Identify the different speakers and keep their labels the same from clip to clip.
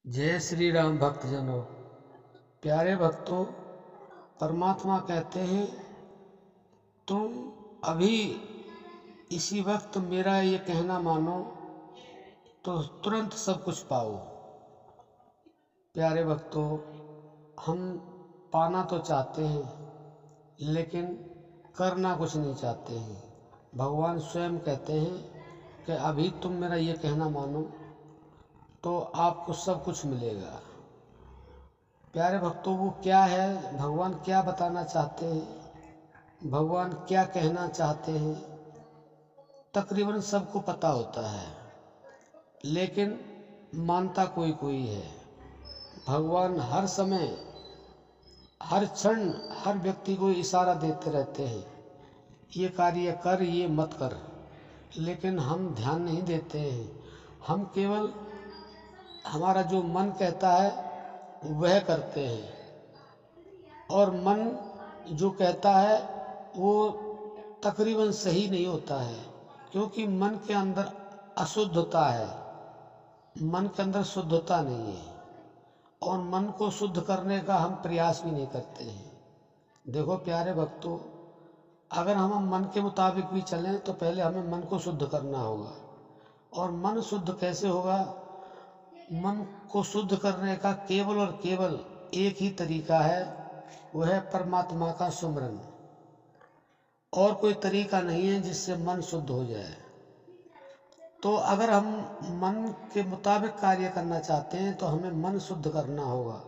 Speaker 1: जय श्री राम भक्तजनों। प्यारे भक्तों, परमात्मा कहते हैं तुम अभी इसी वक्त मेरा ये कहना मानो तो तुरंत सब कुछ पाओ। प्यारे भक्तों, हम पाना तो चाहते हैं लेकिन करना कुछ नहीं चाहते हैं। भगवान स्वयं कहते हैं कि अभी तुम मेरा ये कहना मानो तो आपको सब कुछ मिलेगा। प्यारे भक्तों, वो क्या है, भगवान क्या बताना चाहते हैं, भगवान क्या कहना चाहते हैं, तकरीबन सबको पता होता है, लेकिन मानता कोई कोई है। भगवान हर समय, हर क्षण, हर व्यक्ति को इशारा देते रहते हैं, ये कार्य कर, ये मत कर, लेकिन हम ध्यान नहीं देते हैं। हम केवल हमारा जो मन कहता है वह करते हैं, और मन जो कहता है वो तकरीबन सही नहीं होता है, क्योंकि मन के अंदर अशुद्धता है, मन के अंदर शुद्धता नहीं है, और मन को शुद्ध करने का हम प्रयास भी नहीं करते हैं। देखो प्यारे भक्तों, अगर हम मन के मुताबिक भी चलें तो पहले हमें मन को शुद्ध करना होगा। और मन शुद्ध कैसे होगा? मन को शुद्ध करने का केवल और केवल एक ही तरीका है, वह है परमात्मा का सुमिरन। और कोई तरीका नहीं है जिससे मन शुद्ध हो जाए। तो अगर हम मन के मुताबिक कार्य करना चाहते हैं तो हमें मन शुद्ध करना होगा।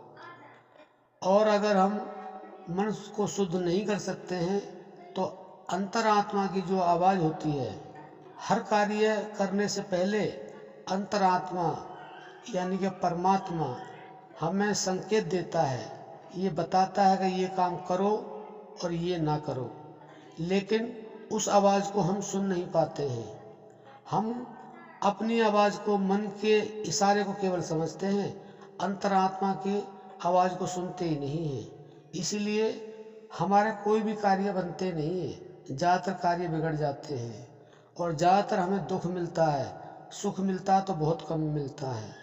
Speaker 1: और अगर हम मन को शुद्ध नहीं कर सकते हैं तो अंतरात्मा की जो आवाज़ होती है, हर कार्य करने से पहले अंतरात्मा यानी कि परमात्मा हमें संकेत देता है, ये बताता है कि ये काम करो और ये ना करो, लेकिन उस आवाज़ को हम सुन नहीं पाते हैं। हम अपनी आवाज़ को, मन के इशारे को केवल समझते हैं, अंतरात्मा की आवाज़ को सुनते ही नहीं हैं। इसीलिए हमारे कोई भी कार्य बनते नहीं हैं, ज़्यादातर कार्य बिगड़ जाते हैं, और ज़्यादातर हमें दुख मिलता है। सुख मिलता है तो बहुत कम मिलता है,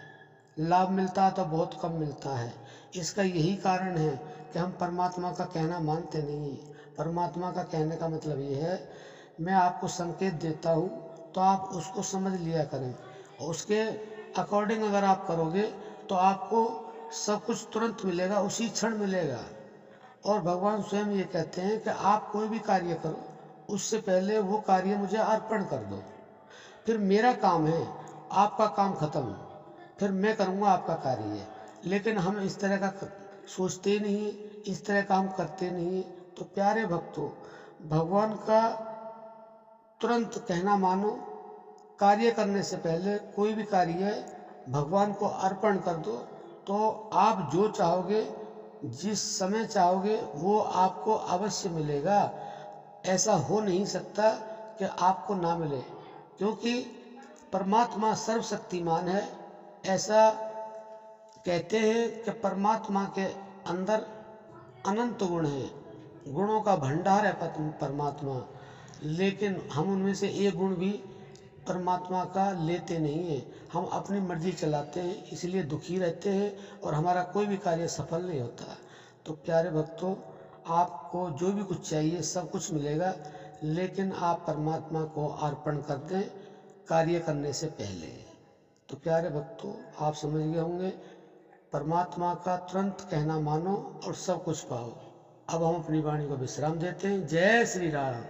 Speaker 1: लाभ मिलता है तो बहुत कम मिलता है। इसका यही कारण है कि हम परमात्मा का कहना मानते नहीं। परमात्मा का कहने का मतलब ये है, मैं आपको संकेत देता हूँ तो आप उसको समझ लिया करें, और उसके अकॉर्डिंग अगर आप करोगे तो आपको सब कुछ तुरंत मिलेगा, उसी क्षण मिलेगा। और भगवान स्वयं ये कहते हैं कि आप कोई भी कार्य करो उससे पहले वो कार्य मुझे अर्पण कर दो, फिर मेरा काम है, आपका काम खत्म, फिर मैं करूँगा आपका कार्य। लेकिन हम इस तरह का सोचते नहीं, इस तरह का हम करते नहीं। तो प्यारे भक्तों, भगवान का तुरंत कहना मानो, कार्य करने से पहले कोई भी कार्य भगवान को अर्पण कर दो, तो आप जो चाहोगे, जिस समय चाहोगे, वो आपको अवश्य मिलेगा। ऐसा हो नहीं सकता कि आपको ना मिले, क्योंकि परमात्मा सर्वशक्तिमान है। ऐसा कहते हैं कि परमात्मा के अंदर अनंत गुण हैं, गुणों का भंडार है परमात्मा, लेकिन हम उनमें से एक गुण भी परमात्मा का लेते नहीं हैं। हम अपनी मर्जी चलाते हैं, इसलिए दुखी रहते हैं और हमारा कोई भी कार्य सफल नहीं होता। तो प्यारे भक्तों, आपको जो भी कुछ चाहिए सब कुछ मिलेगा, लेकिन आप परमात्मा को अर्पण कर दें कार्य करने से पहले। तो प्यारे भक्तों, आप समझ गए होंगे, परमात्मा का तुरंत कहना मानो और सब कुछ पाओ। अब हम अपनी वाणी को विश्राम देते हैं। जय श्री राम।